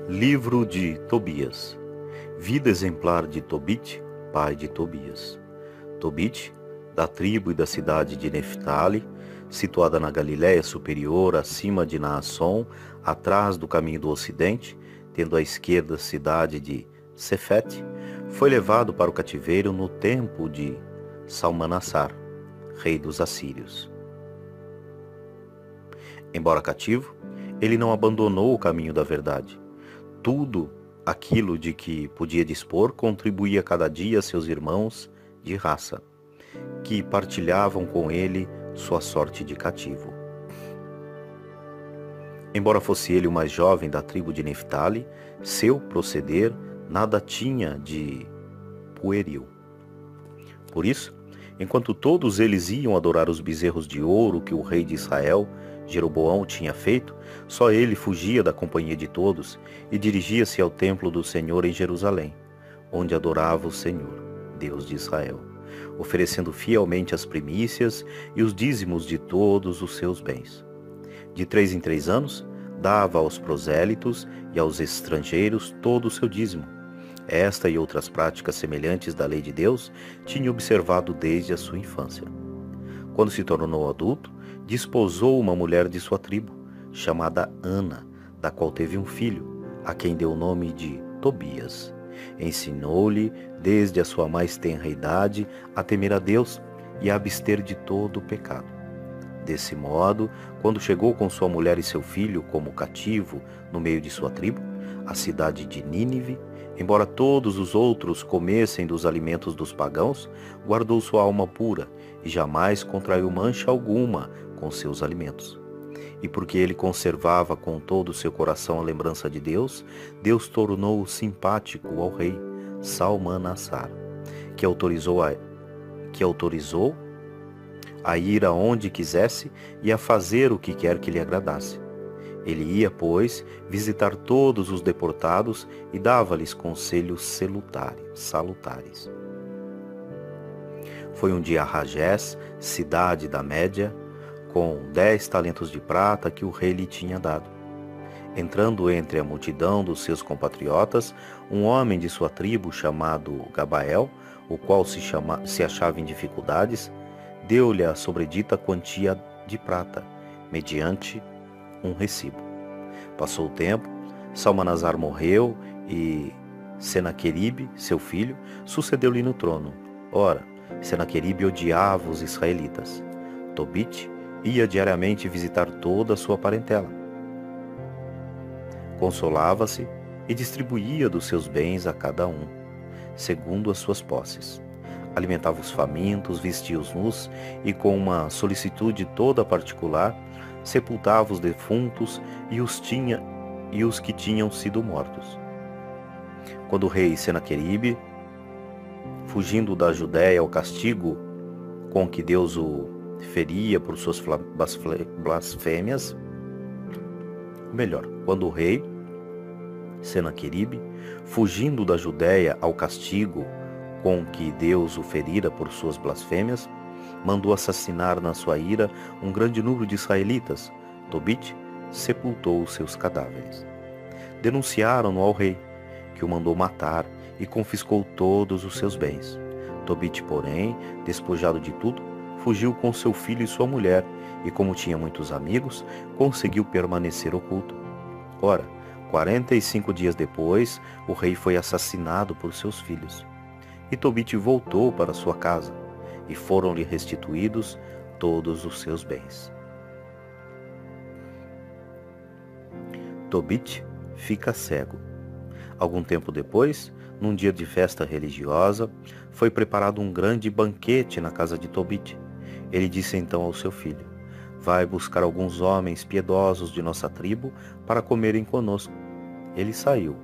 Livro de Tobias. Vida exemplar de Tobit, pai de Tobias. Tobit, da tribo e da cidade de Neftali, situada na Galiléia superior, acima de Naasson, atrás do caminho do ocidente, tendo à esquerda a cidade de Sefete, foi levado para o cativeiro no tempo de Salmanassar, rei dos assírios. Embora cativo, ele não abandonou o caminho da verdade. Tudo aquilo de que podia dispor contribuía cada dia a seus irmãos de raça, que partilhavam com ele sua sorte de cativo. Embora fosse ele o mais jovem da tribo de Neftali, seu proceder nada tinha de pueril. Por isso, enquanto todos eles iam adorar os bezerros de ouro que o rei de Israel, Jeroboão, tinha feito, só ele fugia da companhia de todos e dirigia-se ao templo do Senhor em Jerusalém, onde adorava o Senhor, Deus de Israel, oferecendo fielmente as primícias e os dízimos de todos os seus bens. De 3 em 3 anos, dava aos prosélitos e aos estrangeiros todo o seu dízimo. Esta e outras práticas semelhantes da lei de Deus tinha observado desde a sua infância. Quando se tornou adulto, desposou uma mulher de sua tribo, chamada Ana, da qual teve um filho, a quem deu o nome de Tobias. Ensinou-lhe, desde a sua mais tenra idade, a temer a Deus e a abster de todo o pecado. Desse modo, quando chegou com sua mulher e seu filho como cativo no meio de sua tribo, a cidade de Nínive, embora todos os outros comessem dos alimentos dos pagãos, guardou sua alma pura e jamais contraiu mancha alguma com seus alimentos. E porque ele conservava com todo o seu coração a lembrança de Deus, Deus tornou-o simpático ao rei Salmanassar, que autorizou a ir aonde quisesse e a fazer o que quer que lhe agradasse. Ele ia, pois, visitar todos os deportados e dava-lhes conselhos salutares. Foi um dia a Ragés, cidade da Média, com 10 talentos de prata que o rei lhe tinha dado. Entrando entre a multidão dos seus compatriotas, um homem de sua tribo chamado Gabael, o qual se achava em dificuldades, deu-lhe a sobredita quantia de prata, mediante um recibo. Passou o tempo, Salmanasar morreu e Senaqueribe, seu filho, sucedeu-lhe no trono. Ora, Senaqueribe odiava os israelitas. Tobit ia diariamente visitar toda a sua parentela. Consolava-se e distribuía dos seus bens a cada um, segundo as suas posses. Alimentava os famintos, vestia os nus e, com uma solicitude toda particular, sepultava os defuntos e os que tinham sido mortos. Quando o rei Senaqueribe, fugindo da Judéia ao castigo com que Deus o feria por suas blasfêmias, quando o rei Senaqueribe, fugindo da Judéia ao castigo com que Deus o ferira por suas blasfêmias, mandou assassinar na sua ira um grande número de israelitas. Tobit sepultou os seus cadáveres. Denunciaram-no ao rei, que o mandou matar e confiscou todos os seus bens. Tobit, porém, despojado de tudo, fugiu com seu filho e sua mulher, e como tinha muitos amigos, conseguiu permanecer oculto. Ora, 45 dias depois, o rei foi assassinado por seus filhos. E Tobit voltou para sua casa, e foram-lhe restituídos todos os seus bens. Tobit fica cego. Algum tempo depois, num dia de festa religiosa, foi preparado um grande banquete na casa de Tobit. Ele disse então ao seu filho: vai buscar alguns homens piedosos de nossa tribo para comerem conosco. Ele saiu,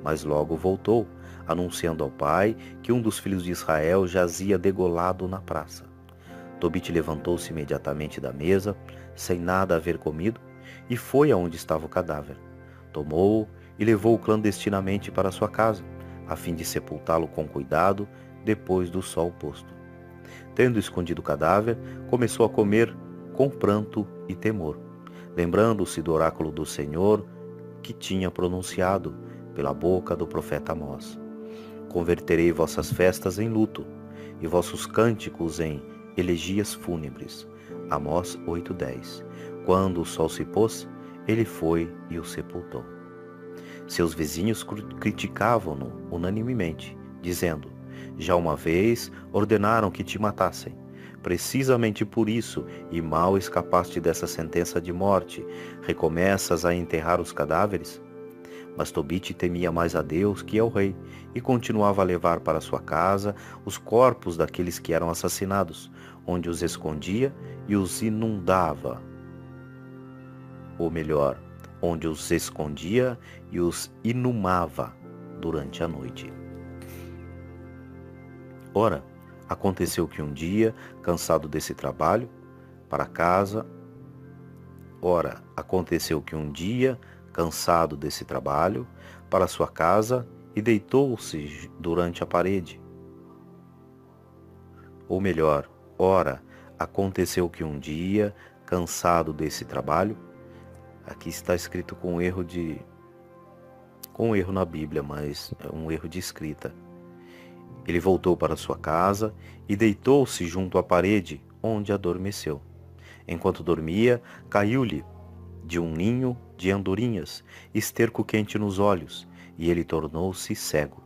mas logo voltou, anunciando ao pai que um dos filhos de Israel jazia degolado na praça. Tobit levantou-se imediatamente da mesa, sem nada haver comido, e foi aonde estava o cadáver. Tomou-o e levou-o clandestinamente para sua casa, a fim de sepultá-lo com cuidado depois do sol posto. Tendo escondido o cadáver, começou a comer com pranto e temor, lembrando-se do oráculo do Senhor que tinha pronunciado: pela boca do profeta Amós. Converterei vossas festas em luto, e vossos cânticos em elegias fúnebres. Amós 8:10. Quando o sol se pôs, ele foi e o sepultou. Seus vizinhos criticavam-no unanimemente, dizendo: já uma vez ordenaram que te matassem. Precisamente por isso, e mal escapaste dessa sentença de morte, recomeças a enterrar os cadáveres? Mas Tobite temia mais a Deus que ao rei, e continuava a levar para sua casa os corpos daqueles que eram assassinados, onde os escondia e os inundava. Ou melhor, onde os escondia e os inumava durante a noite. Ora, aconteceu que um dia, cansado desse trabalho, para casa. Ora, aconteceu que um dia, cansado desse trabalho, para sua casa e deitou-se durante a parede. Ou melhor, ora, aconteceu que um dia, cansado desse trabalho, aqui está escrito com um erro na Bíblia, mas é um erro de escrita. Ele voltou para sua casa e deitou-se junto à parede, onde adormeceu. Enquanto dormia, caiu-lhe de um ninho de andorinhas esterco quente nos olhos, e ele tornou-se cego.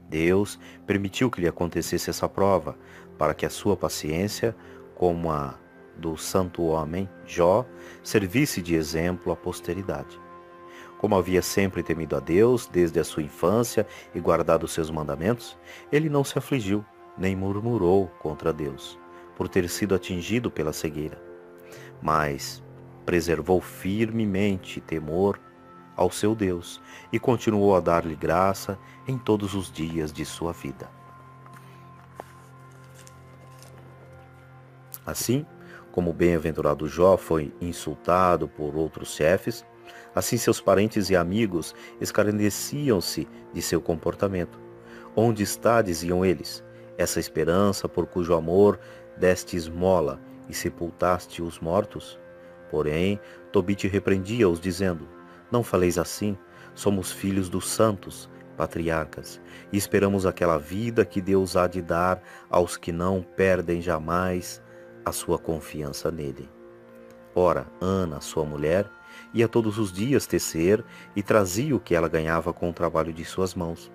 Deus permitiu que lhe acontecesse essa prova, para que a sua paciência, como a do santo homem Jó, servisse de exemplo à posteridade. Como havia sempre temido a Deus desde a sua infância e guardado os seus mandamentos, ele não se afligiu, nem murmurou contra Deus, por ter sido atingido pela cegueira. Mas preservou firmemente temor ao seu Deus e continuou a dar-lhe graça em todos os dias de sua vida. Assim, como o bem-aventurado Jó foi insultado por outros chefes, assim seus parentes e amigos escarneciam-se de seu comportamento. Onde está, diziam eles, essa esperança por cujo amor deste esmola e sepultaste os mortos? Porém, Tobite repreendia-os, dizendo: não faleis assim, somos filhos dos santos, patriarcas, e esperamos aquela vida que Deus há de dar aos que não perdem jamais a sua confiança nele. Ora, Ana, sua mulher, ia todos os dias tecer e trazia o que ela ganhava com o trabalho de suas mãos.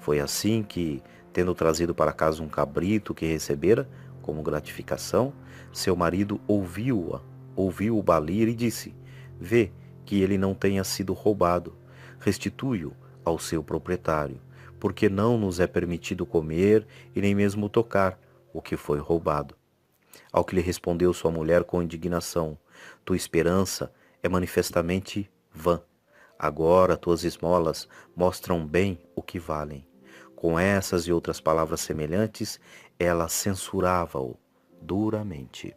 Foi assim que, tendo trazido para casa um cabrito que recebera como gratificação, seu marido ouviu-o balir e disse: vê que ele não tenha sido roubado, restitui-o ao seu proprietário, porque não nos é permitido comer e nem mesmo tocar o que foi roubado. Ao que lhe respondeu sua mulher com indignação: tua esperança é manifestamente vã. Agora tuas esmolas mostram bem o que valem. Com essas e outras palavras semelhantes, ela censurava-o duramente.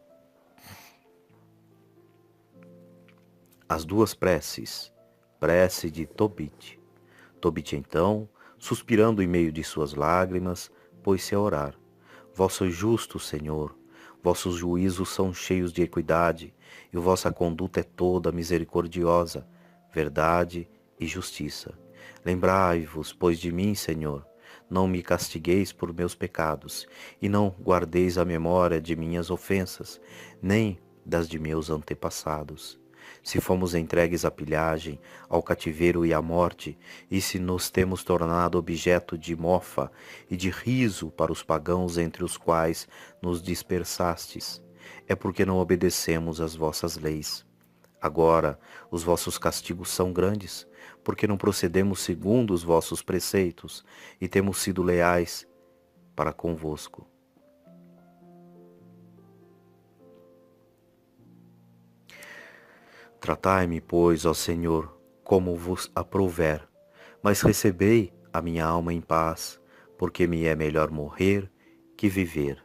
As duas preces. Prece de Tobite. Tobite então, suspirando em meio de suas lágrimas, pôs-se a orar. Vosso justo Senhor, vossos juízos são cheios de equidade, e vossa conduta é toda misericordiosa, verdade e justiça. Lembrai-vos, pois, de mim, Senhor, não me castigueis por meus pecados, e não guardeis a memória de minhas ofensas, nem das de meus antepassados. Se fomos entregues à pilhagem, ao cativeiro e à morte, e se nos temos tornado objeto de mofa e de riso para os pagãos entre os quais nos dispersastes, é porque não obedecemos às vossas leis. Agora, os vossos castigos são grandes, porque não procedemos segundo os vossos preceitos e temos sido leais para convosco. Tratai-me, pois, ó Senhor, como vos aprouver, mas recebei a minha alma em paz, porque me é melhor morrer que viver.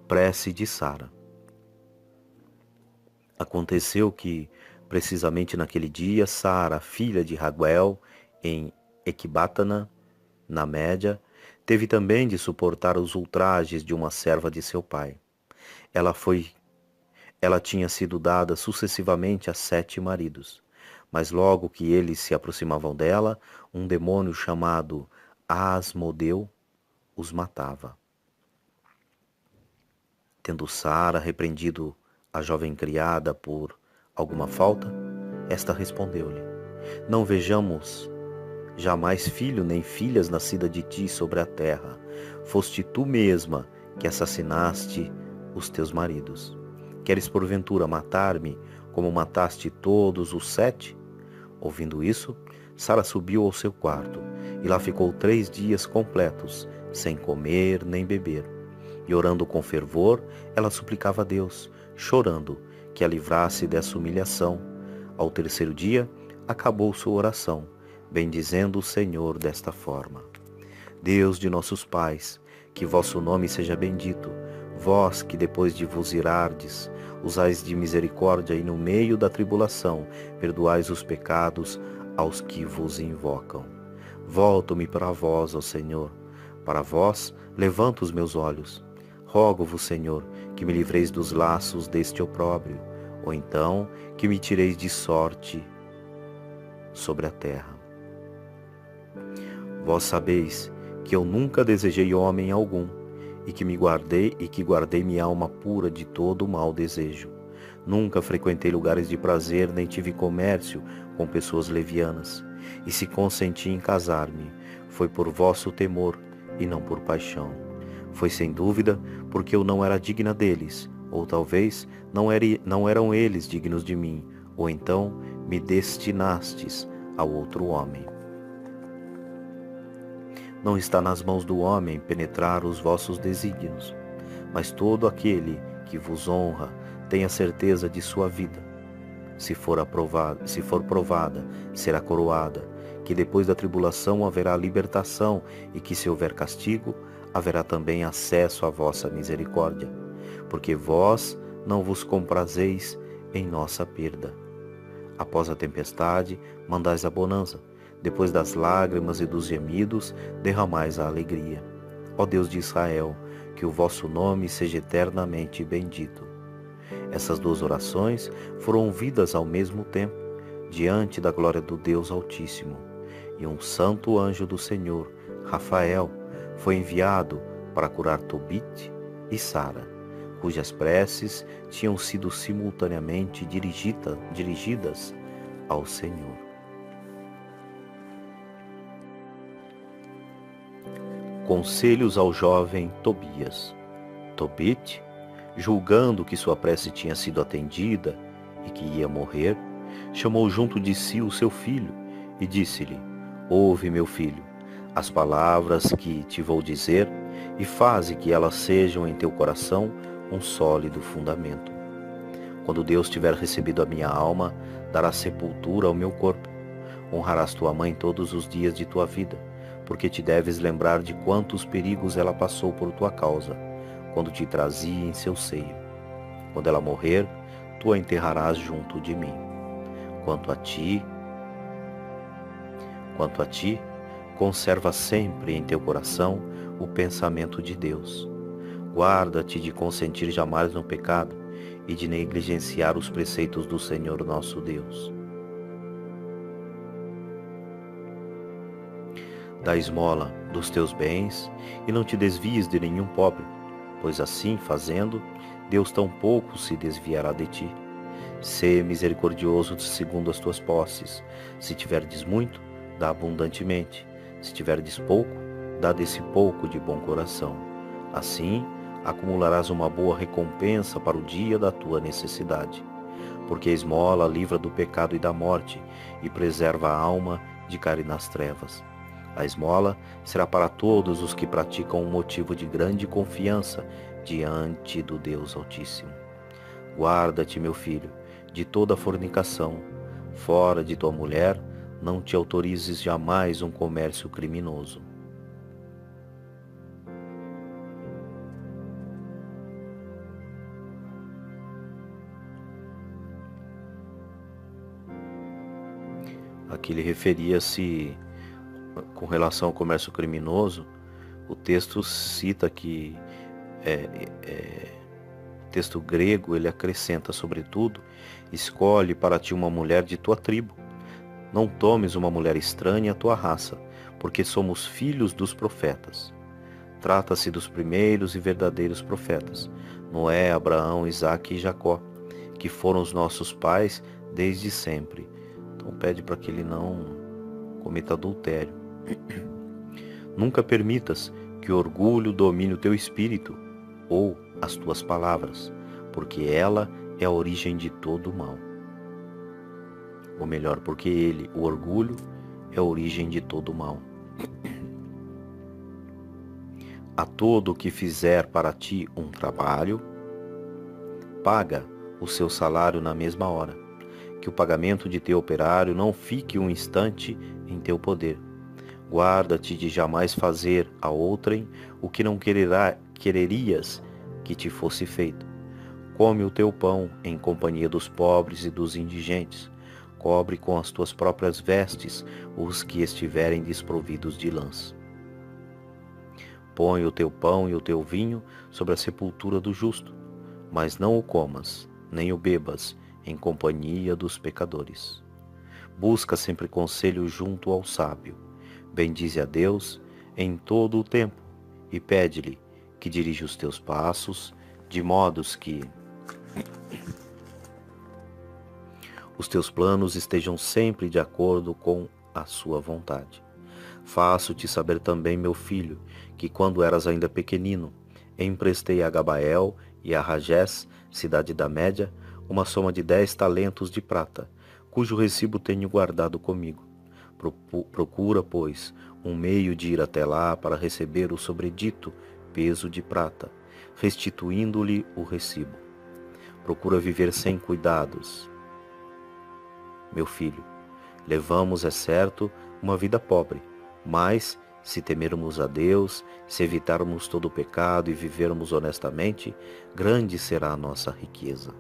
Prece de Sara. Aconteceu que, precisamente naquele dia, Sara, filha de Raguel, em Ecbatana, na Média, teve também de suportar os ultrajes de uma serva de seu pai. Ela ela tinha sido dada sucessivamente a 7 maridos. Mas logo que eles se aproximavam dela, um demônio chamado Asmodeu os matava. Tendo Sara repreendido a jovem criada por alguma falta, esta respondeu-lhe: Não vejamos jamais filho nem filhas nascida de ti sobre a terra. Foste tu mesma que assassinaste os teus maridos. Queres porventura matar-me como mataste todos os 7? Ouvindo isso, Sara subiu ao seu quarto e lá ficou 3 dias completos, sem comer nem beber. E orando com fervor, ela suplicava a Deus, chorando, que a livrasse dessa humilhação. Ao 3º dia, acabou sua oração, bendizendo o Senhor desta forma: Deus de nossos pais, que vosso nome seja bendito, vós que depois de vos irardes, usais de misericórdia e no meio da tribulação, perdoais os pecados aos que vos invocam. Volto-me para vós, ó Senhor, para vós levanto os meus olhos. Rogo-vos, Senhor, que me livreis dos laços deste opróbrio, ou então que me tireis de sorte sobre a terra. Vós sabeis que eu nunca desejei homem algum, e que guardei minha alma pura de todo mau desejo. Nunca frequentei lugares de prazer, nem tive comércio com pessoas levianas. E se consenti em casar-me, foi por vosso temor e não por paixão. Foi sem dúvida porque eu não era digna deles, ou talvez não eram eles dignos de mim, ou então me destinastes ao outro homem. Não está nas mãos do homem penetrar os vossos desígnios, mas todo aquele que vos honra tem a certeza de sua vida. Se for provada, será coroada, que depois da tribulação haverá libertação, e que se houver castigo, haverá também acesso à vossa misericórdia, porque vós não vos comprazeis em nossa perda. Após a tempestade, mandais a bonança. Depois das lágrimas e dos gemidos, derramais a alegria. Ó Deus de Israel, que o vosso nome seja eternamente bendito. Essas 2 orações foram ouvidas ao mesmo tempo, diante da glória do Deus Altíssimo. E um santo anjo do Senhor, Rafael, foi enviado para curar Tobit e Sara, cujas preces tinham sido simultaneamente dirigidas ao Senhor. Conselhos ao jovem Tobias. Tobit, julgando que sua prece tinha sido atendida e que ia morrer, chamou junto de si o seu filho e disse-lhe: Ouve, meu filho, as palavras que te vou dizer e faze que elas sejam em teu coração um sólido fundamento. Quando Deus tiver recebido a minha alma, dará sepultura ao meu corpo. Honrarás tua mãe todos os dias de tua vida, porque te deves lembrar de quantos perigos ela passou por tua causa, quando te trazia em seu seio. Quando ela morrer, tu a enterrarás junto de mim. Quanto a ti, conserva sempre em teu coração o pensamento de Deus. Guarda-te de consentir jamais no pecado e de negligenciar os preceitos do Senhor nosso Deus. Dá esmola dos teus bens e não te desvies de nenhum pobre, pois assim fazendo, Deus tampouco se desviará de ti. Sê misericordioso segundo as tuas posses. Se tiverdes muito, dá abundantemente. Se tiverdes pouco, dá desse pouco de bom coração. Assim, acumularás uma boa recompensa para o dia da tua necessidade. Porque a esmola livra do pecado e da morte, e preserva a alma de cair nas trevas. A esmola será para todos os que praticam um motivo de grande confiança diante do Deus Altíssimo. Guarda-te, meu filho, de toda fornicação. Fora de tua mulher, não te autorizes jamais um comércio criminoso. Aqui ele referia-se com relação ao comércio criminoso. O texto cita que texto grego, ele acrescenta, sobretudo, escolhe para ti uma mulher de tua tribo. Não tomes uma mulher estranha à tua raça, porque somos filhos dos profetas. Trata-se dos primeiros e verdadeiros profetas, Noé, Abraão, Isaque e Jacó, que foram os nossos pais desde sempre. Então pede para que ele não cometa adultério. Nunca permitas que o orgulho domine o teu espírito ou as tuas palavras, porque ela é a origem de todo o mal. Ou melhor, porque ele, o orgulho, é a origem de todo o mal. A todo o que fizer para ti um trabalho, paga o seu salário na mesma hora. Que o pagamento de teu operário não fique um instante em teu poder. Guarda-te de jamais fazer a outrem o que não quererias que te fosse feito. Come o teu pão em companhia dos pobres e dos indigentes. Cobre com as tuas próprias vestes os que estiverem desprovidos de lãs. Põe o teu pão e o teu vinho sobre a sepultura do justo, mas não o comas, nem o bebas, em companhia dos pecadores. Busca sempre conselho junto ao sábio. Bendize a Deus em todo o tempo e pede-lhe que dirija os teus passos, de modos que os teus planos estejam sempre de acordo com a sua vontade. Faço-te saber também, meu filho, que quando eras ainda pequenino, emprestei a Gabael e a Ragés, cidade da Média, uma soma de 10 talentos de prata, cujo recibo tenho guardado comigo. Procura, pois, um meio de ir até lá para receber o sobredito peso de prata, restituindo-lhe o recibo. Procura viver sem cuidados. Meu filho, levamos, é certo, uma vida pobre, mas, se temermos a Deus, se evitarmos todo o pecado e vivermos honestamente, grande será a nossa riqueza.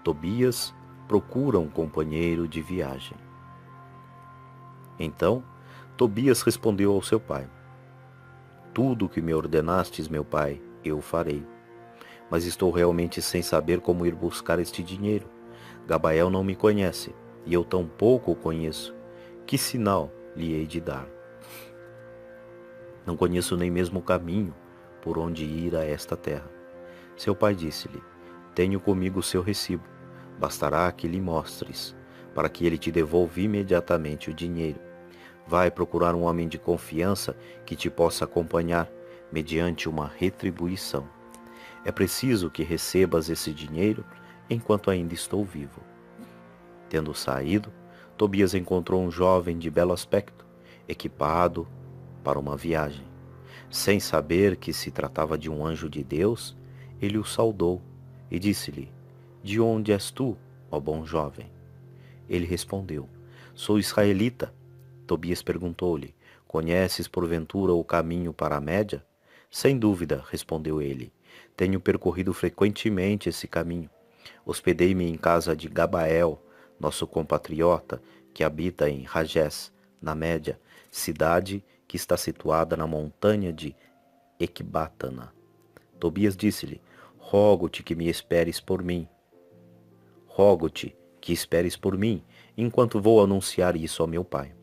Tobias procura um companheiro de viagem. Então, Tobias respondeu ao seu pai: Tudo o que me ordenastes, meu pai, eu farei. Mas estou realmente sem saber como ir buscar este dinheiro. Gabael não me conhece, e eu tampouco o conheço. Que sinal lhe hei de dar? Não conheço nem mesmo o caminho por onde ir a esta terra. Seu pai disse-lhe: Tenho comigo o seu recibo. Bastará que lhe mostres, para que ele te devolva imediatamente o dinheiro. Vai procurar um homem de confiança que te possa acompanhar, mediante uma retribuição. É preciso que recebas esse dinheiro enquanto ainda estou vivo. Tendo saído, Tobias encontrou um jovem de belo aspecto, equipado para uma viagem. Sem saber que se tratava de um anjo de Deus, ele o saudou e disse-lhe: De onde és tu, ó bom jovem? Ele respondeu: Sou israelita. Tobias perguntou-lhe: Conheces porventura o caminho para a Média? Sem dúvida, respondeu ele. Tenho percorrido frequentemente esse caminho. Hospedei-me em casa de Gabael, nosso compatriota, que habita em Ragés, na Média, cidade que está situada na montanha de Ecbatana. Tobias disse-lhe: Rogo-te que me esperes por mim. Rogo-te que esperes por mim, enquanto vou anunciar isso ao meu pai.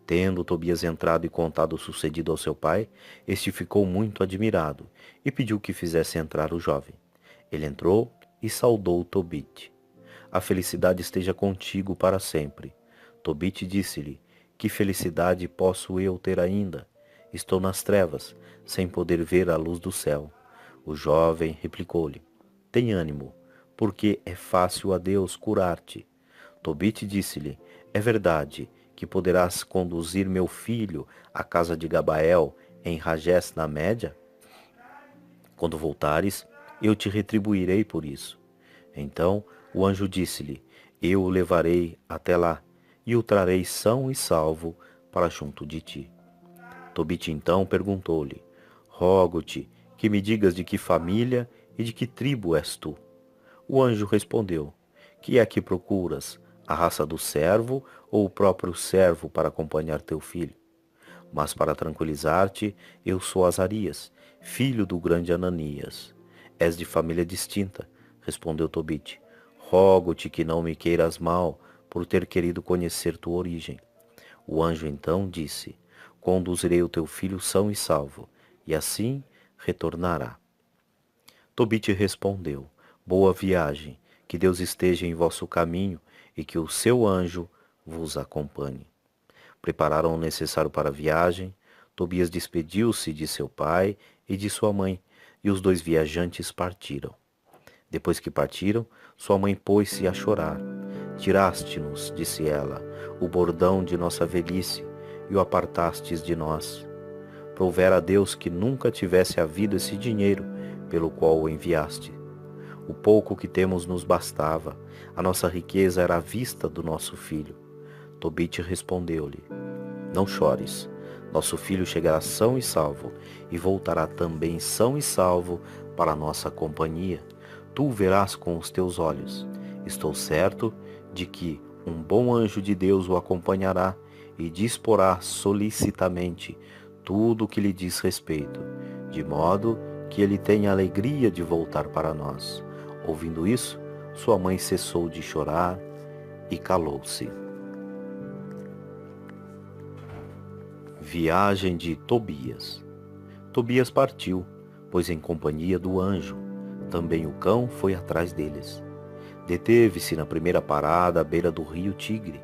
Tendo Tobias entrado e contado o sucedido ao seu pai, este ficou muito admirado e pediu que fizesse entrar o jovem. Ele entrou e saudou Tobit. A felicidade esteja contigo para sempre. Tobit disse-lhe: Que felicidade posso eu ter ainda? Estou nas trevas, sem poder ver a luz do céu. O jovem replicou-lhe: Tem ânimo, porque é fácil a Deus curar-te. Tobit disse-lhe: É verdade que poderás conduzir meu filho à casa de Gabael em Ragés na Média? Quando voltares, eu te retribuirei por isso. Então o anjo disse-lhe: Eu o levarei até lá e o trarei são e salvo para junto de ti. Tobit então perguntou-lhe: Rogo-te que me digas de que família e de que tribo és tu. O anjo respondeu: Que é que procuras? A raça do servo ou o próprio servo para acompanhar teu filho? Mas para tranquilizar-te, eu sou Azarias, filho do grande Ananias. És de família distinta, respondeu Tobit. Rogo-te que não me queiras mal por ter querido conhecer tua origem. O anjo então disse: Conduzirei o teu filho são e salvo, e assim retornará. Tobit respondeu: Boa viagem, que Deus esteja em vosso caminho e que o seu anjo vos acompanhe. Prepararam o necessário para a viagem. Tobias despediu-se de seu pai e de sua mãe, e os dois viajantes partiram. Depois que partiram, sua mãe pôs-se a chorar. Tiraste-nos, disse ela, o bordão de nossa velhice e o apartastes de nós. Prouvera a Deus que nunca tivesse havido esse dinheiro pelo qual o enviaste. O pouco que temos nos bastava, a nossa riqueza era à vista do nosso filho. Tobit respondeu-lhe: Não chores, nosso filho chegará são e salvo, e voltará também são e salvo para a nossa companhia. Tu o verás com os teus olhos. Estou certo de que um bom anjo de Deus o acompanhará e disporá solicitamente tudo o que lhe diz respeito, de modo que ele tenha alegria de voltar para nós. Ouvindo isso, sua mãe cessou de chorar e calou-se. Viagem de Tobias. Tobias partiu, pois em companhia do anjo. Também o cão foi atrás deles. Deteve-se na primeira parada à beira do rio Tigre.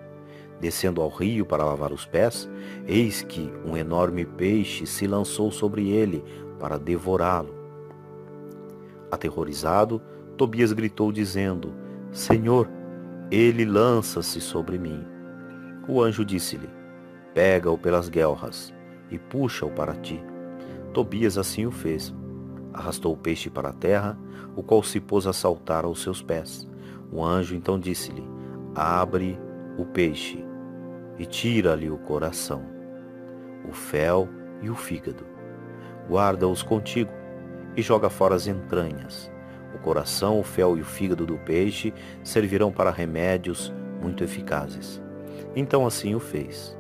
Descendo ao rio para lavar os pés, eis que um enorme peixe se lançou sobre ele para devorá-lo. Aterrorizado, Tobias gritou dizendo: Senhor, ele lança-se sobre mim. O anjo disse-lhe: Pega-o pelas guelras e puxa-o para ti. Tobias assim o fez. Arrastou o peixe para a terra, o qual se pôs a saltar aos seus pés. O anjo então disse-lhe: Abre o peixe e tira-lhe o coração, o fel e o fígado. Guarda-os contigo e joga fora as entranhas. O coração, o fel e o fígado do peixe servirão para remédios muito eficazes. Então assim o fez.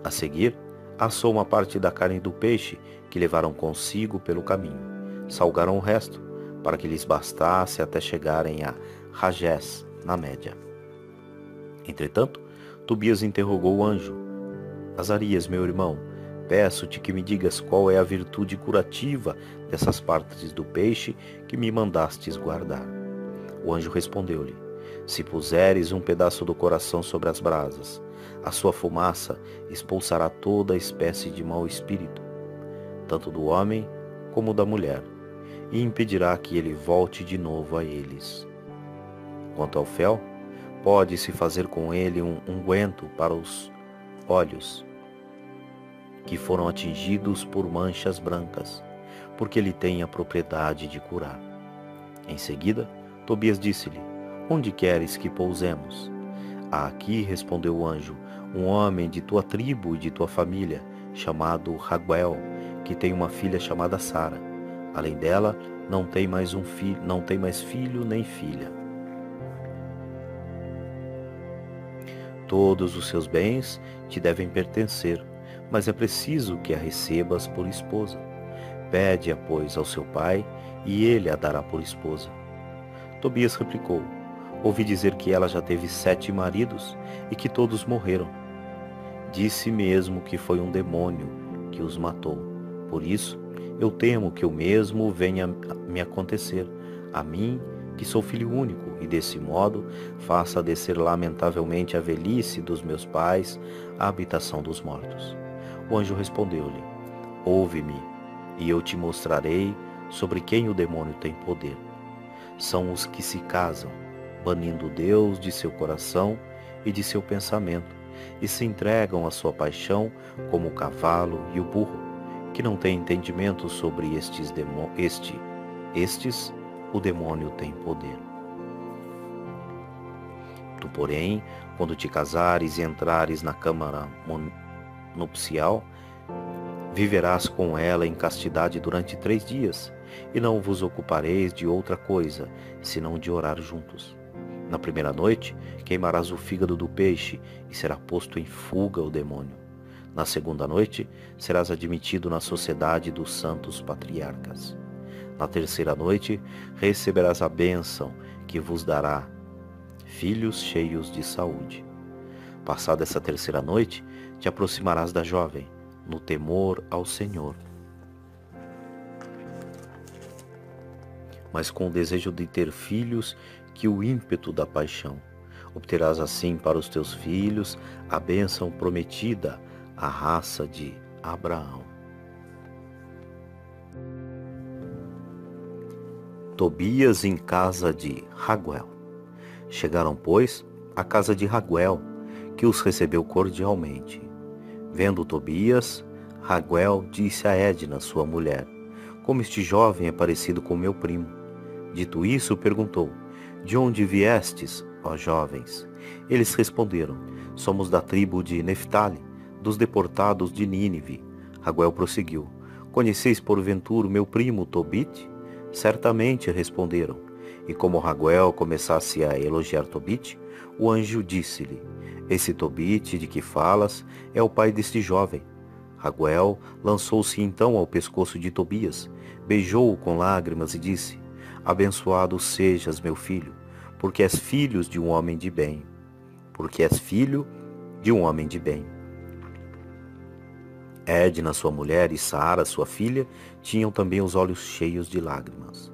A seguir, assou uma parte da carne do peixe que levaram consigo pelo caminho. Salgaram o resto, para que lhes bastasse até chegarem a Ragés, na média. Entretanto, Tobias interrogou o anjo: Azarias, meu irmão, peço-te que me digas qual é a virtude curativa dessas partes do peixe que me mandastes guardar. O anjo respondeu-lhe: Se puseres um pedaço do coração sobre as brasas, a sua fumaça expulsará toda espécie de mau espírito, tanto do homem como da mulher, e impedirá que ele volte de novo a eles. Quanto ao fel, pode-se fazer com ele um unguento para os olhos que foram atingidos por manchas brancas, porque ele tem a propriedade de curar. Em seguida, Tobias disse-lhe: Onde queres que pousemos? Aqui, respondeu o anjo, um homem de tua tribo e de tua família, chamado Raguel, que tem uma filha chamada Sara. Além dela, não tem mais filho nem filha. Todos os seus bens te devem pertencer, mas é preciso que a recebas por esposa. Pede-a, pois, ao seu pai, e ele a dará por esposa. Tobias replicou: Ouvi dizer que ela já teve 7 maridos e que todos morreram. Disse mesmo que foi um demônio que os matou. Por isso, eu temo que o mesmo venha me acontecer, a mim, que sou filho único, e desse modo faça descer lamentavelmente a velhice dos meus pais à habitação dos mortos. O anjo respondeu-lhe: Ouve-me, e eu te mostrarei sobre quem o demônio tem poder. São os que se casam, banindo Deus de seu coração e de seu pensamento, e se entregam à sua paixão como o cavalo e o burro, que não têm entendimento sobre estes, o demônio tem poder. Tu, porém, quando te casares e entrares na câmara nupcial, viverás com ela em castidade durante 3 dias, e não vos ocupareis de outra coisa, senão de orar juntos. Na primeira noite, queimarás o fígado do peixe, e será posto em fuga o demônio. Na segunda noite, serás admitido na sociedade dos santos patriarcas. Na terceira noite, receberás a bênção que vos dará filhos cheios de saúde. Passada essa terceira noite, te aproximarás da jovem, no temor ao Senhor, mas com o desejo de ter filhos que o ímpeto da paixão. Obterás assim para os teus filhos a bênção prometida à raça de Abraão. Tobias em casa de Raguel. Chegaram, pois, à casa de Raguel, que os recebeu cordialmente. Vendo Tobias, Raguel disse a Edna, sua mulher: como este jovem é parecido com meu primo. Dito isso, perguntou: de onde viestes, ó jovens? Eles responderam: somos da tribo de Neftali, dos deportados de Nínive. Raguel prosseguiu: conheceis porventura o meu primo Tobite? Certamente, responderam. E como Raguel começasse a elogiar Tobite, o anjo disse-lhe: esse Tobite de que falas é o pai deste jovem. Raguel lançou-se então ao pescoço de Tobias, beijou-o com lágrimas e disse: abençoado sejas, meu filho, porque és filho de um homem de bem. Porque és filho de um homem de bem. Edna, sua mulher, e Sara, sua filha, tinham também os olhos cheios de lágrimas.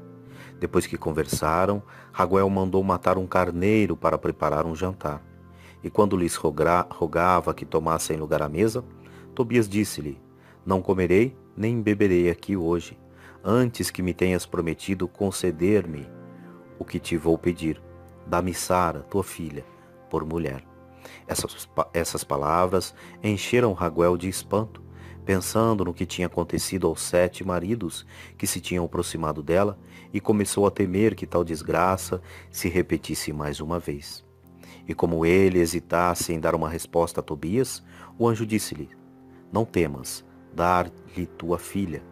Depois que conversaram, Raguel mandou matar um carneiro para preparar um jantar. E quando lhes rogava que tomassem lugar à mesa, Tobias disse-lhe: não comerei nem beberei aqui hoje, antes que me tenhas prometido conceder-me o que te vou pedir. Dá-me Sara, tua filha, por mulher. Essas palavras encheram Raguel de espanto, pensando no que tinha acontecido aos 7 maridos que se tinham aproximado dela, e começou a temer que tal desgraça se repetisse mais uma vez. E como ele hesitasse em dar uma resposta a Tobias, o anjo disse-lhe: não temas, dar-lhe tua filha,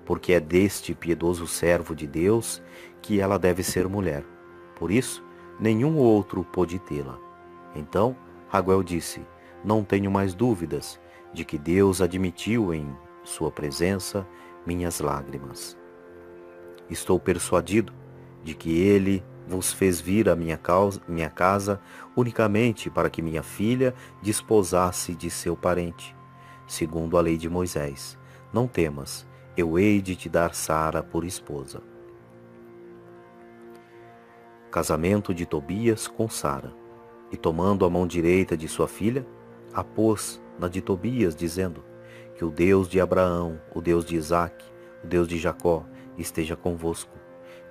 porque é deste piedoso servo de Deus que ela deve ser mulher. Por isso, nenhum outro pôde tê-la. Então Raguel disse: não tenho mais dúvidas de que Deus admitiu em sua presença minhas lágrimas. Estou persuadido de que ele vos fez vir à minha casa unicamente para que minha filha desposasse de seu parente, segundo a lei de Moisés. Não temas, eu hei de te dar Sara por esposa. Casamento de Tobias com Sara. E tomando a mão direita de sua filha, a pôs na de Tobias, dizendo: que o Deus de Abraão, o Deus de Isaque, o Deus de Jacó, esteja convosco,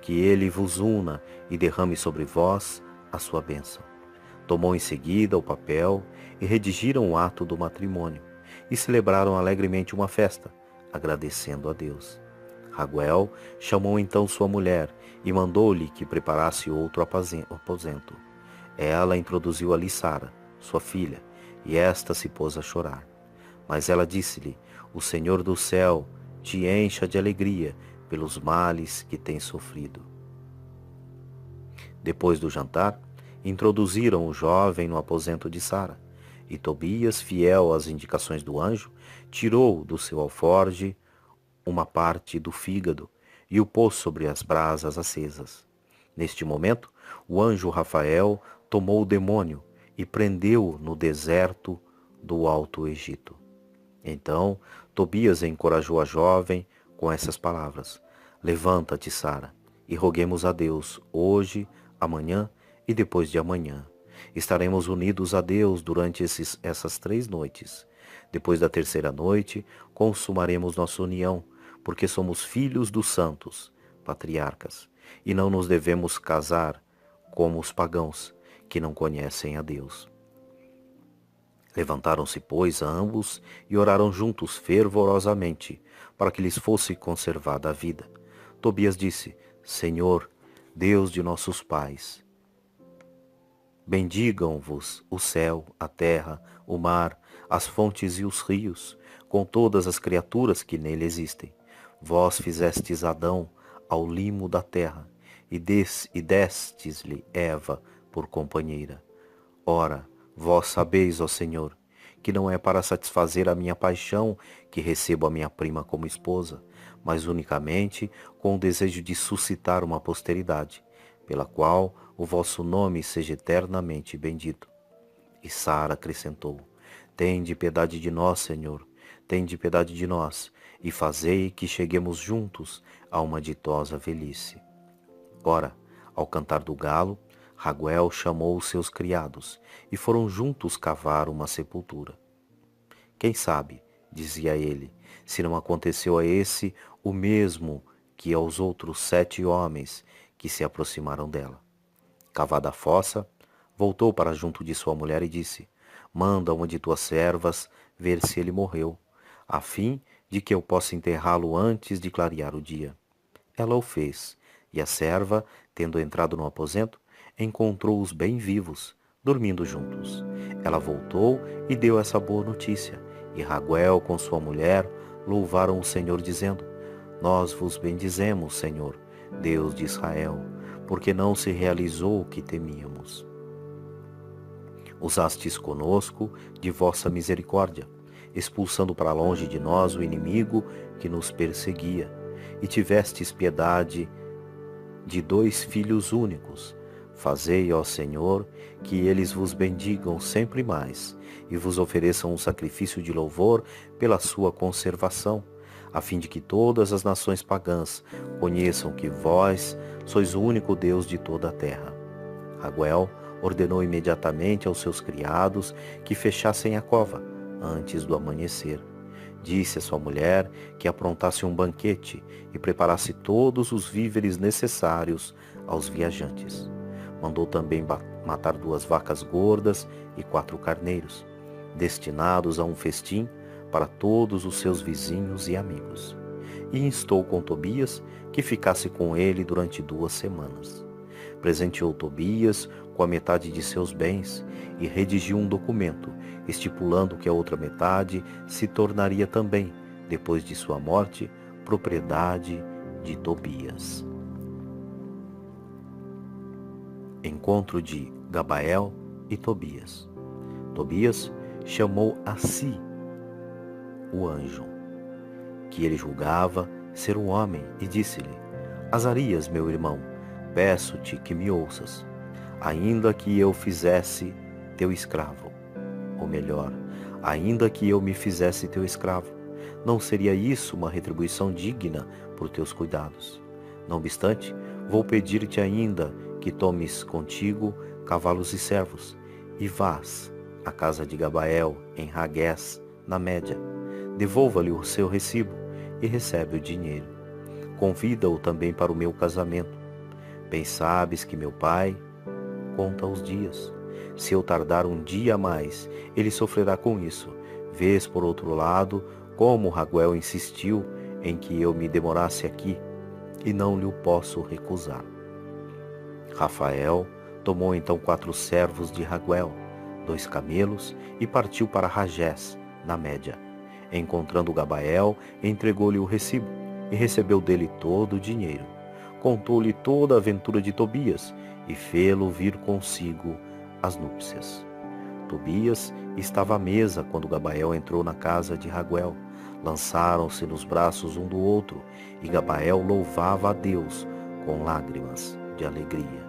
que ele vos una e derrame sobre vós a sua bênção. Tomou em seguida o papel e redigiram o ato do matrimônio, e celebraram alegremente uma festa, agradecendo a Deus. Raguel chamou então sua mulher e mandou-lhe que preparasse outro aposento. Ela introduziu ali Sara, sua filha, e esta se pôs a chorar. Mas ela disse-lhe: o Senhor do céu te encha de alegria pelos males que tens sofrido. Depois do jantar, introduziram o jovem no aposento de Sara, e Tobias, fiel às indicações do anjo, tirou do seu alforje uma parte do fígado e o pôs sobre as brasas acesas. Neste momento, o anjo Rafael tomou o demônio e prendeu-o no deserto do Alto Egito. Então, Tobias encorajou a jovem com essas palavras: levanta-te, Sara, e roguemos a Deus, hoje, amanhã e depois de amanhã. Estaremos unidos a Deus durante essas 3 noites. Depois da terceira noite, consumaremos nossa união, porque somos filhos dos santos, patriarcas, e não nos devemos casar como os pagãos, que não conhecem a Deus. Levantaram-se, pois, ambos e oraram juntos fervorosamente, para que lhes fosse conservada a vida. Tobias disse: Senhor, Deus de nossos pais, bendigam-vos o céu, a terra, o mar, as fontes e os rios, com todas as criaturas que nele existem. Vós fizestes Adão ao limo da terra, e destes-lhe Eva por companheira. Ora, vós sabeis, ó Senhor, que não é para satisfazer a minha paixão que recebo a minha prima como esposa, mas unicamente com o desejo de suscitar uma posteridade, pela qual o vosso nome seja eternamente bendito. E Sara acrescentou: Tende piedade de nós, Senhor, tende piedade de nós, e fazei que cheguemos juntos a uma ditosa velhice. Ora, ao cantar do galo, Raguel chamou os seus criados, e foram juntos cavar uma sepultura. Quem sabe, dizia ele, se não aconteceu a esse o mesmo que aos outros 7 homens que se aproximaram dela. Cavada a fossa, voltou para junto de sua mulher e disse: Manda uma de tuas servas ver se ele morreu, a fim de que eu possa enterrá-lo antes de clarear o dia. Ela o fez, e a serva, tendo entrado no aposento, encontrou-os bem vivos, dormindo juntos. Ela voltou e deu essa boa notícia, e Raguel com sua mulher louvaram o Senhor, dizendo: Nós vos bendizemos, Senhor, Deus de Israel, porque não se realizou o que temíamos. Usastes conosco de vossa misericórdia, expulsando para longe de nós o inimigo que nos perseguia, e tivestes piedade de 2 filhos únicos. Fazei, ó Senhor, que eles vos bendigam sempre mais, e vos ofereçam um sacrifício de louvor pela sua conservação, a fim de que todas as nações pagãs conheçam que vós sois o único Deus de toda a terra. Raguel ordenou imediatamente aos seus criados que fechassem a cova antes do amanhecer. Disse a sua mulher que aprontasse um banquete e preparasse todos os víveres necessários aos viajantes. Mandou também matar 2 vacas gordas e 4 carneiros, destinados a um festim para todos os seus vizinhos e amigos. E instou com Tobias que ficasse com ele durante 2 semanas. Presenteou Tobias com a metade de seus bens e redigiu um documento estipulando que a outra metade se tornaria também, depois de sua morte, propriedade de Tobias. Encontro de Gabael e Tobias. Tobias chamou a si o anjo, que ele julgava ser um homem, e disse-lhe: Azarias, meu irmão, peço-te que me ouças, ainda que eu fizesse teu escravo. Ou melhor, ainda que eu me fizesse teu escravo, não seria isso uma retribuição digna por teus cuidados? Não obstante, vou pedir-te ainda que tomes contigo cavalos e servos, e vás à casa de Gabael, em Ragués, na Média. Devolva-lhe o seu recibo e recebe o dinheiro. Convida-o também para o meu casamento. Bem sabes que meu pai conta os dias. Se eu tardar um dia a mais, ele sofrerá com isso. Vês, por outro lado, como Raguel insistiu em que eu me demorasse aqui, e não lhe o posso recusar. Rafael tomou então 4 servos de Raguel, 2 camelos, e partiu para Ragés, na Média. Encontrando Gabael, entregou-lhe o recibo, e recebeu dele todo o dinheiro. Contou-lhe toda a aventura de Tobias, e fê-lo vir consigo às núpcias. Tobias estava à mesa quando Gabael entrou na casa de Raguel. Lançaram-se nos braços um do outro, e Gabael louvava a Deus com lágrimas de alegria.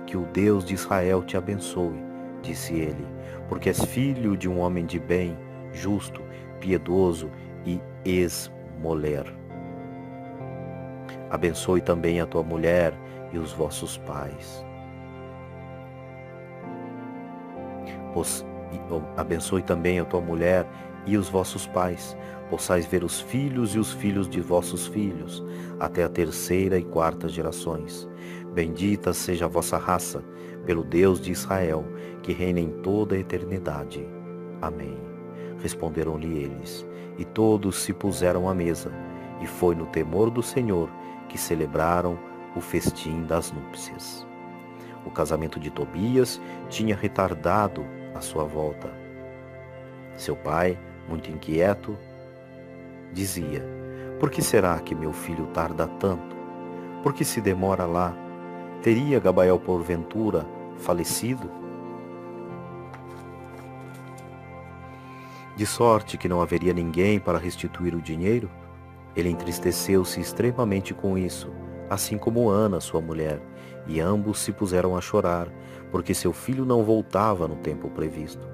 Que o Deus de Israel te abençoe, disse ele, porque és filho de um homem de bem, justo, piedoso e esmoler. Abençoe também a tua mulher e os vossos pais. Abençoe também a tua mulher e os vossos pais, possais ver os filhos e os filhos de vossos filhos, até a 3ª e 4ª gerações. Bendita seja a vossa raça, pelo Deus de Israel, que reina em toda a eternidade. Amém. Responderam-lhe eles, e todos se puseram à mesa, e foi no temor do Senhor que celebraram o festim das núpcias. O casamento de Tobias tinha retardado a sua volta. Seu pai, muito inquieto, dizia: Por que será que meu filho tarda tanto? Por que se demora lá? Teria Gabael porventura falecido? de sorte que não haveria ninguém para restituir o dinheiro? Ele entristeceu-se extremamente com isso, assim como Ana, sua mulher, e ambos se puseram a chorar, porque seu filho não voltava no tempo previsto.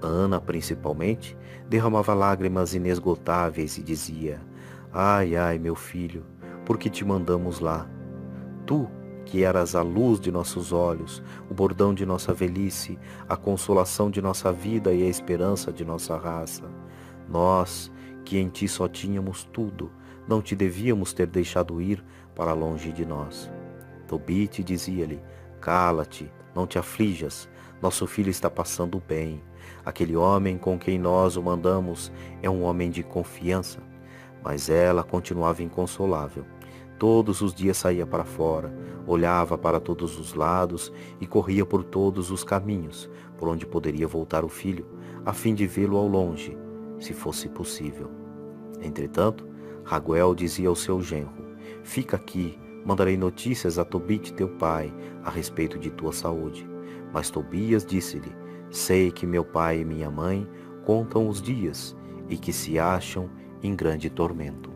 Ana, principalmente, derramava lágrimas inesgotáveis e dizia: Ai, ai, meu filho, por que te mandamos lá? Tu, que eras a luz de nossos olhos, o bordão de nossa velhice, a consolação de nossa vida e a esperança de nossa raça. Nós, que em ti só tínhamos tudo, não te devíamos ter deixado ir para longe de nós. Tobite dizia-lhe: Cala-te, não te aflijas, nosso filho está passando bem. Aquele homem com quem nós o mandamos é um homem de confiança. Mas ela continuava inconsolável. Todos os dias saía para fora, olhava para todos os lados e corria por todos os caminhos, por onde poderia voltar o filho, a fim de vê-lo ao longe, se fosse possível. Entretanto, Raguel dizia ao seu genro: Fica aqui, mandarei notícias a Tobite teu pai a respeito de tua saúde. Mas Tobias disse-lhe: Sei que meu pai e minha mãe contam os dias e que se acham em grande tormento.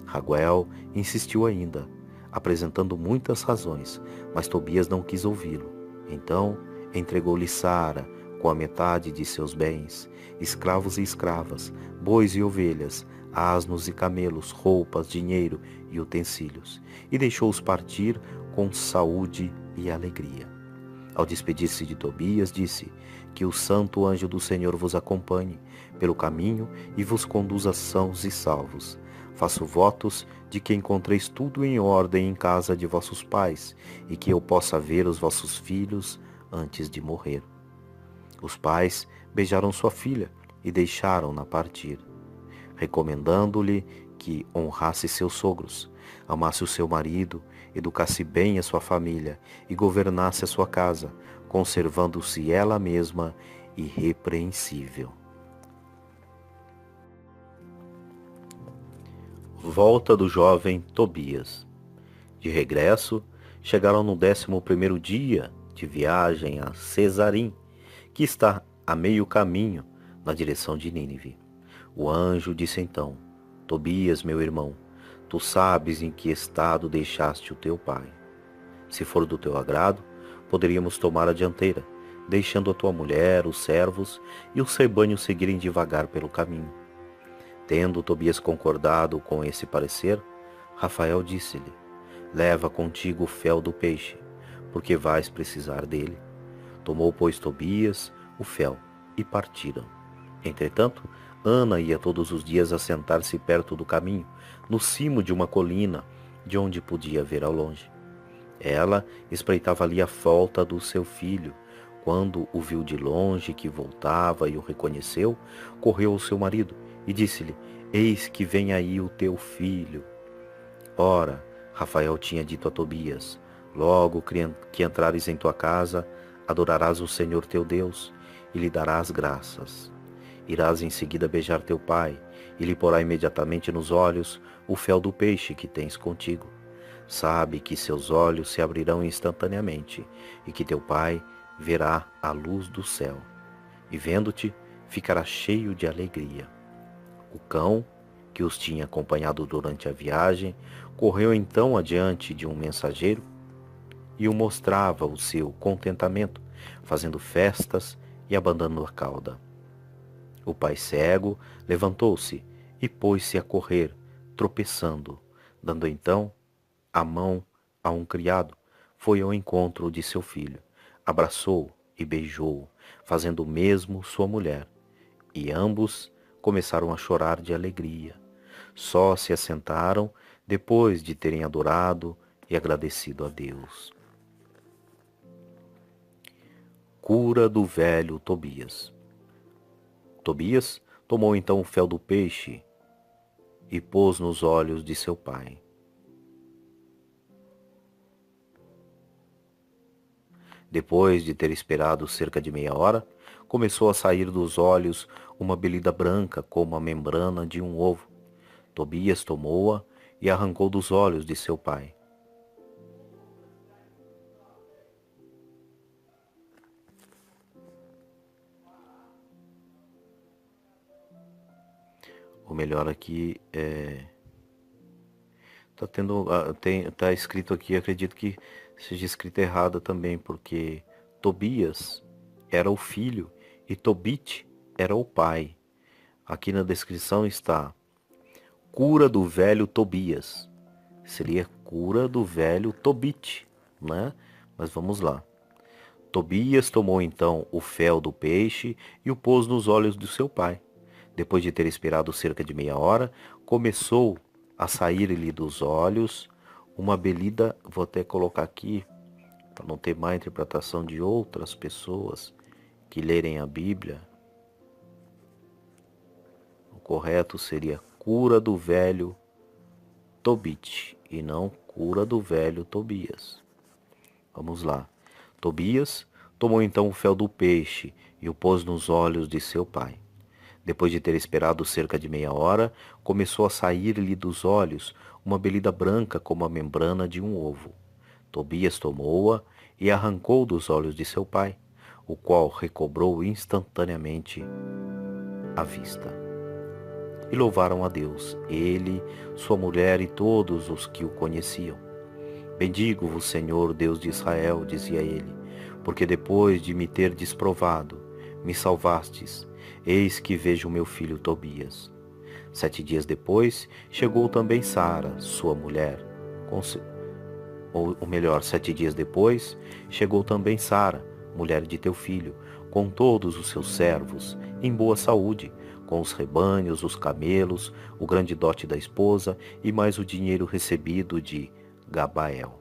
Raguel insistiu ainda, apresentando muitas razões, mas Tobias não quis ouvi-lo. Então entregou-lhe Sara com a metade de seus bens, escravos e escravas, bois e ovelhas, asnos e camelos, roupas, dinheiro e utensílios, e deixou-os partir com saúde e alegria. Ao despedir-se de Tobias, disse: Que o santo anjo do Senhor vos acompanhe pelo caminho e vos conduza sãos e salvos. Faço votos de que encontreis tudo em ordem em casa de vossos pais e que eu possa ver os vossos filhos antes de morrer. Os pais beijaram sua filha e deixaram-na partir, recomendando-lhe que honrasse seus sogros, amasse o seu marido, educasse bem a sua família e governasse a sua casa, conservando-se ela mesma irrepreensível. Volta do jovem Tobias. De regresso, chegaram no 11º dia de viagem a Cesarim, que está a meio caminho na direção de Nínive. O anjo disse então: Tobias, meu irmão, tu sabes em que estado deixaste o teu pai. Se for do teu agrado, poderíamos tomar a dianteira, deixando a tua mulher, os servos e os rebanhos seguirem devagar pelo caminho. Tendo Tobias concordado com esse parecer, Rafael disse-lhe: Leva contigo o fel do peixe, porque vais precisar dele. Tomou, pois, Tobias o fel e partiram. Entretanto, Ana ia todos os dias assentar-se perto do caminho, no cimo de uma colina, de onde podia ver ao longe. Ela espreitava ali a volta do seu filho. Quando o viu de longe que voltava e o reconheceu, correu ao seu marido e disse-lhe: Eis que vem aí o teu filho. Ora, Rafael tinha dito a Tobias: Logo que entrares em tua casa, adorarás o Senhor teu Deus e lhe darás graças. Irás em seguida beijar teu pai e lhe porá imediatamente nos olhos o fel do peixe que tens contigo. Sabe que seus olhos se abrirão instantaneamente e que teu pai verá a luz do céu, e vendo-te, ficará cheio de alegria. O cão, que os tinha acompanhado durante a viagem, correu então adiante de um mensageiro e o mostrava o seu contentamento, fazendo festas e abanando a cauda. O pai cego levantou-se e pôs-se a correr, tropeçando, dando então a mão a um criado, foi ao encontro de seu filho, abraçou-o e beijou-o, fazendo o mesmo sua mulher, e ambos começaram a chorar de alegria. Só se assentaram depois de terem adorado e agradecido a Deus. Cura do velho Tobias. Tobias tomou então o fel do peixe e pôs nos olhos de seu pai. Depois de ter esperado cerca de meia hora, começou a sair dos olhos uma belida branca como a membrana de um ovo. Tobias tomou-a e arrancou dos olhos de seu pai. melhor, aqui tá escrito aqui, acredito que seja escrito errado também, porque Tobias era o filho e Tobit era o pai. Aqui na descrição está cura do velho Tobias. Seria cura do velho Tobit, né? Mas vamos lá. Tobias tomou então o fel do peixe e o pôs nos olhos do seu pai. Depois de ter esperado cerca de meia hora, começou a sair-lhe dos olhos uma belida. Vou até colocar aqui, para não ter má interpretação de outras pessoas que lerem a Bíblia. O correto seria cura do velho Tobit e não cura do velho Tobias. Vamos lá. Tobias tomou então o fel do peixe e o pôs nos olhos de seu pai. Depois de ter esperado cerca de meia hora, começou a sair-lhe dos olhos uma belida branca como a membrana de um ovo. Tobias tomou-a e arrancou dos olhos de seu pai, o qual recobrou instantaneamente a vista. E louvaram a Deus, ele, sua mulher e todos os que o conheciam. Bendigo-vos, Senhor, Deus de Israel, dizia ele, porque depois de me ter desprovado, me salvastes. Eis que vejo meu filho Tobias. 7 dias depois, chegou também Sara, sua mulher. Ou melhor, 7 dias depois, chegou também Sara, mulher de teu filho, com todos os seus servos, em boa saúde, com os rebanhos, os camelos, o grande dote da esposa e mais o dinheiro recebido de Gabael.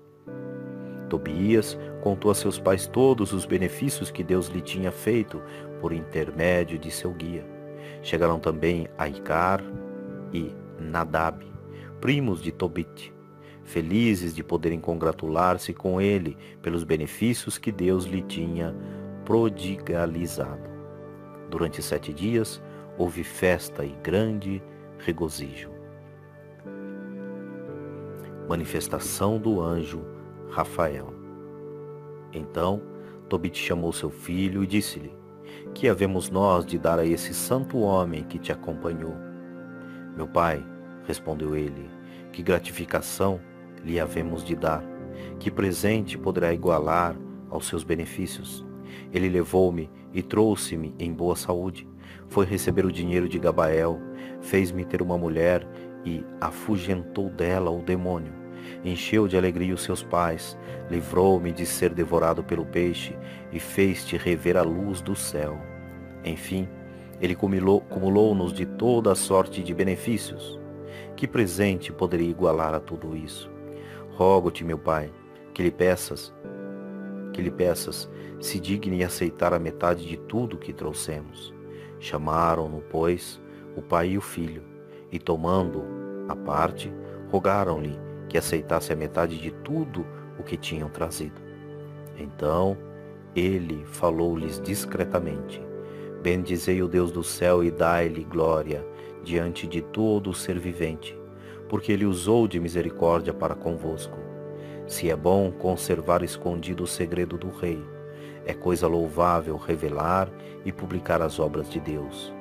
Tobias contou a seus pais todos os benefícios que Deus lhe tinha feito por intermédio de seu guia. Chegaram também Aicar e Nadab, primos de Tobit, felizes de poderem congratular-se com ele pelos benefícios que Deus lhe tinha prodigalizado. Durante 7 dias houve festa e grande regozijo. Manifestação do anjo Rafael. Então Tobit chamou seu filho e disse-lhe: que havemos nós de dar a esse santo homem que te acompanhou? Meu pai, respondeu ele, que gratificação lhe havemos de dar? Que presente poderá igualar aos seus benefícios? Ele levou-me e trouxe-me em boa saúde. Foi receber o dinheiro de Gabael, fez-me ter uma mulher e afugentou dela o demônio. Encheu de alegria os seus pais, livrou-me de ser devorado pelo peixe e fez-te rever a luz do céu. Enfim, ele cumulou-nos de toda a sorte de benefícios. Que presente poderia igualar a tudo isso? Rogo-te, meu pai, que lhe peças, se digne aceitar a metade de tudo que trouxemos. Chamaram-no, pois, o pai e o filho, e tomando a parte, rogaram-lhe que aceitasse a metade de tudo o que tinham trazido. Então ele falou-lhes discretamente: bendizei o Deus do céu e dai-lhe glória diante de todo o ser vivente, porque ele usou de misericórdia para convosco. Se é bom conservar escondido o segredo do rei, é coisa louvável revelar e publicar as obras de Deus.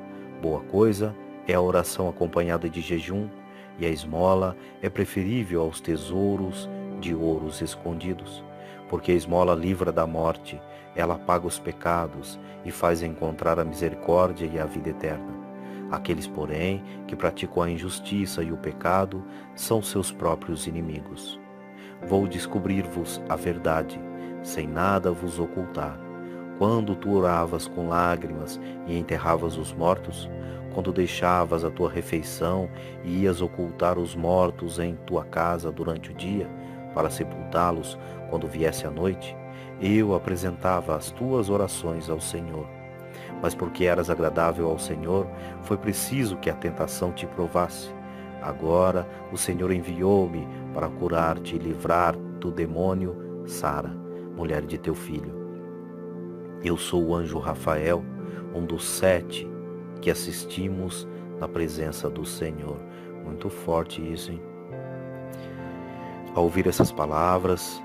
Boa coisa é a oração acompanhada de jejum, e a esmola é preferível aos tesouros de ouros escondidos, porque a esmola livra da morte, ela apaga os pecados e faz encontrar a misericórdia e a vida eterna. Aqueles, porém, que praticam a injustiça e o pecado são seus próprios inimigos. Vou descobrir-vos a verdade, sem nada vos ocultar. Quando tu oravas com lágrimas e enterravas os mortos, quando deixavas a tua refeição e ias ocultar os mortos em tua casa durante o dia, para sepultá-los quando viesse a noite, eu apresentava as tuas orações ao Senhor. Mas porque eras agradável ao Senhor, foi preciso que a tentação te provasse. Agora o Senhor enviou-me para curar-te e livrar do demônio Sara, mulher de teu filho. Eu sou o anjo Rafael, um dos 7 que assistimos na presença do Senhor. Muito forte isso, hein? Ao ouvir essas palavras,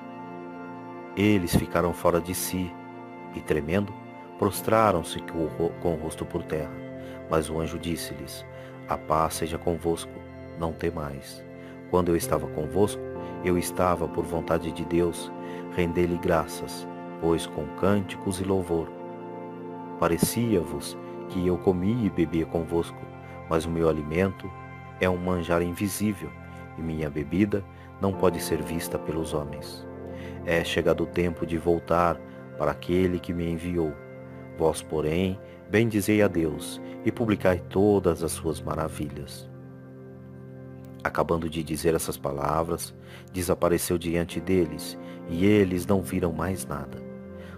eles ficaram fora de si e, tremendo, prostraram-se com o rosto por terra. Mas o anjo disse-lhes: A paz seja convosco, não temais. Quando eu estava convosco, eu estava, por vontade de Deus, render-lhe graças, pois com cânticos e louvor. Parecia-vos que eu comia e bebia convosco, mas o meu alimento é um manjar invisível, e minha bebida não pode ser vista pelos homens. É chegado o tempo de voltar para aquele que me enviou. Vós, porém, bendizei a Deus e publicai todas as suas maravilhas. Acabando de dizer essas palavras, desapareceu diante deles, e eles não viram mais nada.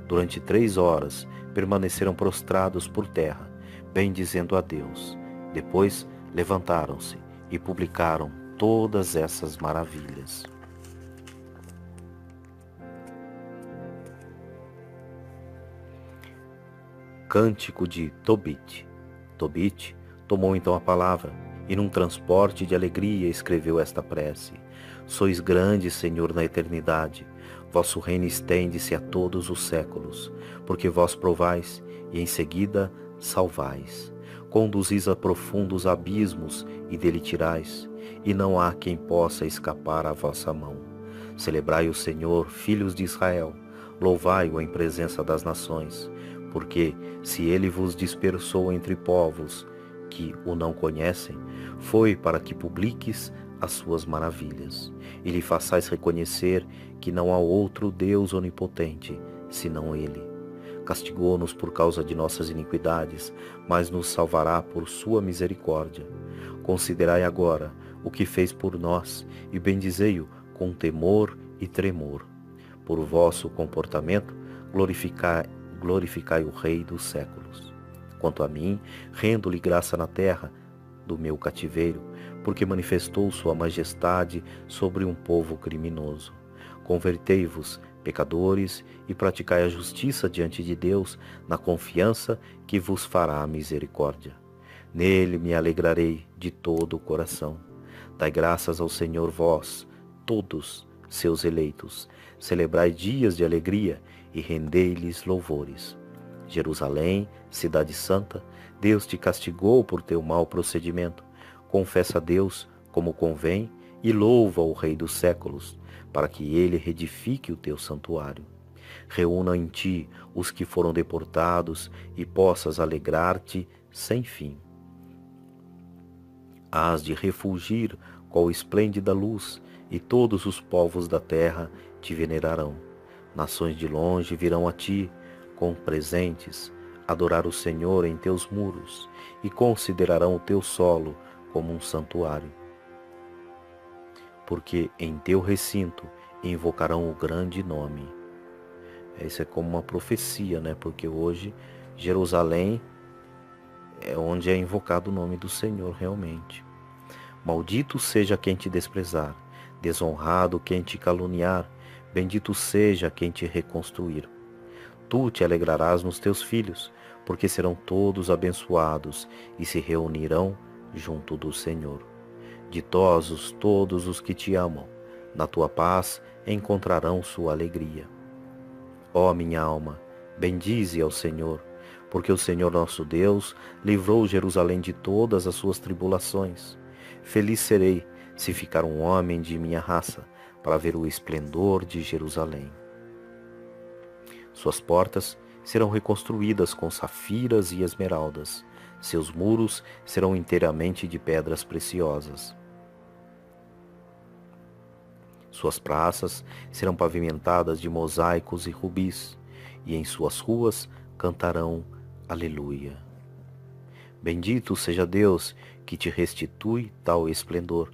Durante 3 horas permaneceram prostrados por terra, bendizendo a Deus. Depois levantaram-se e publicaram todas essas maravilhas. Cântico de Tobit. Tobit tomou então a palavra e, num transporte de alegria, escreveu esta prece: Sois grande, Senhor, na eternidade. Vosso reino estende-se a todos os séculos, porque vós provais e em seguida salvais. Conduzis a profundos abismos e dele tirais, e não há quem possa escapar à vossa mão. Celebrai o Senhor, filhos de Israel, louvai-o em presença das nações, porque se ele vos dispersou entre povos que o não conhecem, foi para que publiques as suas maravilhas, e lhe façais reconhecer que não há outro Deus onipotente, senão ele. Castigou-nos por causa de nossas iniquidades, mas nos salvará por sua misericórdia. Considerai agora o que fez por nós, e bendizei-o com temor e tremor. Por vosso comportamento, glorificai o Rei dos séculos. Quanto a mim, rendo-lhe graça na terra do meu cativeiro, porque manifestou sua majestade sobre um povo criminoso. Convertei-vos, pecadores, e praticai a justiça diante de Deus, na confiança que vos fará misericórdia. Nele me alegrarei de todo o coração. Dai graças ao Senhor vós, todos seus eleitos. Celebrai dias de alegria e rendei-lhes louvores. Jerusalém, cidade santa, Deus te castigou por teu mau procedimento. Confessa a Deus como convém e louva o Rei dos séculos, para que ele reedifique o teu santuário. Reúna em ti os que foram deportados e possas alegrar-te sem fim. Hás de refulgir qual esplêndida luz, e todos os povos da terra te venerarão. Nações de longe virão a ti com presentes, adorar o Senhor em teus muros, e considerarão o teu solo como um santuário. Porque em teu recinto invocarão o grande nome. Isso é como uma profecia, né? Porque hoje Jerusalém é onde é invocado o nome do Senhor realmente. Maldito seja quem te desprezar, desonrado quem te caluniar, bendito seja quem te reconstruir. Tu te alegrarás nos teus filhos, porque serão todos abençoados e se reunirão junto do Senhor. Ditosos todos os que te amam, na tua paz encontrarão sua alegria. Ó minha alma, bendize ao Senhor, porque o Senhor nosso Deus livrou Jerusalém de todas as suas tribulações. Feliz serei se ficar um homem de minha raça, para ver o esplendor de Jerusalém. Suas portas serão reconstruídas com safiras e esmeraldas. Seus muros serão inteiramente de pedras preciosas. Suas praças serão pavimentadas de mosaicos e rubis, e em suas ruas cantarão Aleluia. Bendito seja Deus que te restitui tal esplendor,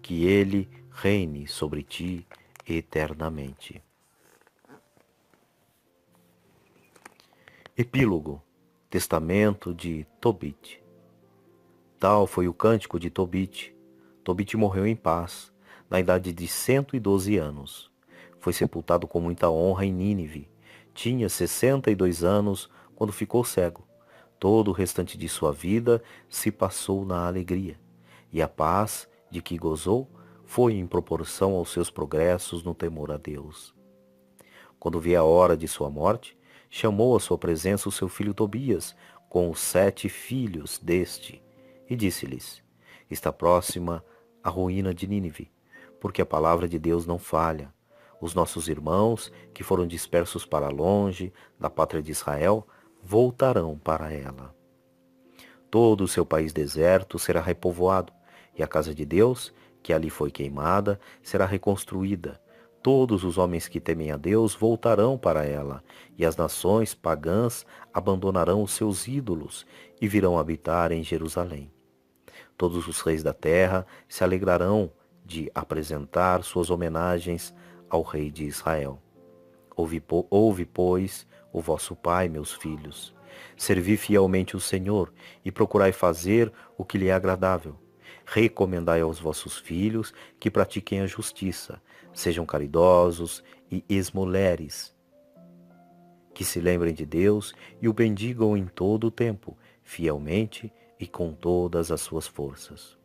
que ele reine sobre ti eternamente. Epílogo. Testamento de Tobit. Tal foi o cântico de Tobit. Tobit morreu em paz, na idade de 112 anos. Foi sepultado com muita honra em Nínive. Tinha 62 anos quando ficou cego. Todo o restante de sua vida se passou na alegria, e a paz de que gozou foi em proporção aos seus progressos no temor a Deus. Quando veio a hora de sua morte, chamou à sua presença o seu filho Tobias, com os 7 filhos deste, e disse-lhes: Está próxima a ruína de Nínive, porque a palavra de Deus não falha. Os nossos irmãos, que foram dispersos para longe da pátria de Israel, voltarão para ela. Todo o seu país deserto será repovoado, e a casa de Deus, que ali foi queimada, será reconstruída. Todos os homens que temem a Deus voltarão para ela, e as nações pagãs abandonarão os seus ídolos e virão habitar em Jerusalém. Todos os reis da terra se alegrarão de apresentar suas homenagens ao rei de Israel. Ouve, pois, o vosso Pai, meus filhos. Servi fielmente o Senhor e procurai fazer o que lhe é agradável. Recomendai aos vossos filhos que pratiquem a justiça, sejam caridosos e esmoleres, que se lembrem de Deus e o bendigam em todo o tempo, fielmente e com todas as suas forças.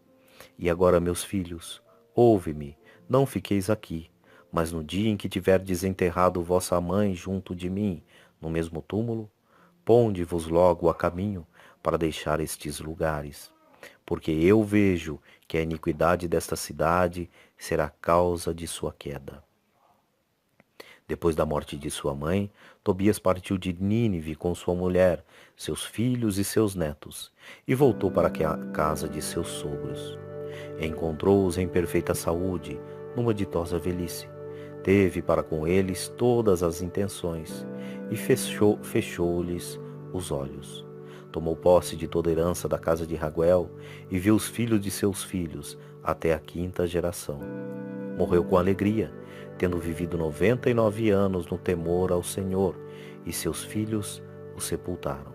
E agora, meus filhos, ouve-me, não fiqueis aqui, mas no dia em que tiverdes enterrado vossa mãe junto de mim, no mesmo túmulo, ponde-vos logo a caminho para deixar estes lugares. Porque eu vejo que a iniquidade desta cidade será causa de sua queda. Depois da morte de sua mãe, Tobias partiu de Nínive com sua mulher, seus filhos e seus netos, e voltou para a casa de seus sogros. Encontrou-os em perfeita saúde, numa ditosa velhice. Teve para com eles todas as intenções, e fechou-lhes os olhos. Tomou posse de toda a herança da casa de Raguel, e viu os filhos de seus filhos, até a 5ª geração. Morreu com alegria, tendo vivido 99 anos no temor ao Senhor, e seus filhos o sepultaram.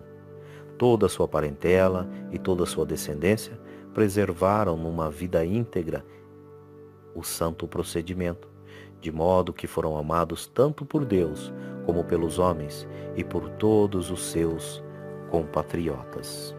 Toda a sua parentela e toda a sua descendência preservaram numa vida íntegra o santo procedimento, de modo que foram amados tanto por Deus como pelos homens e por todos os seus compatriotas.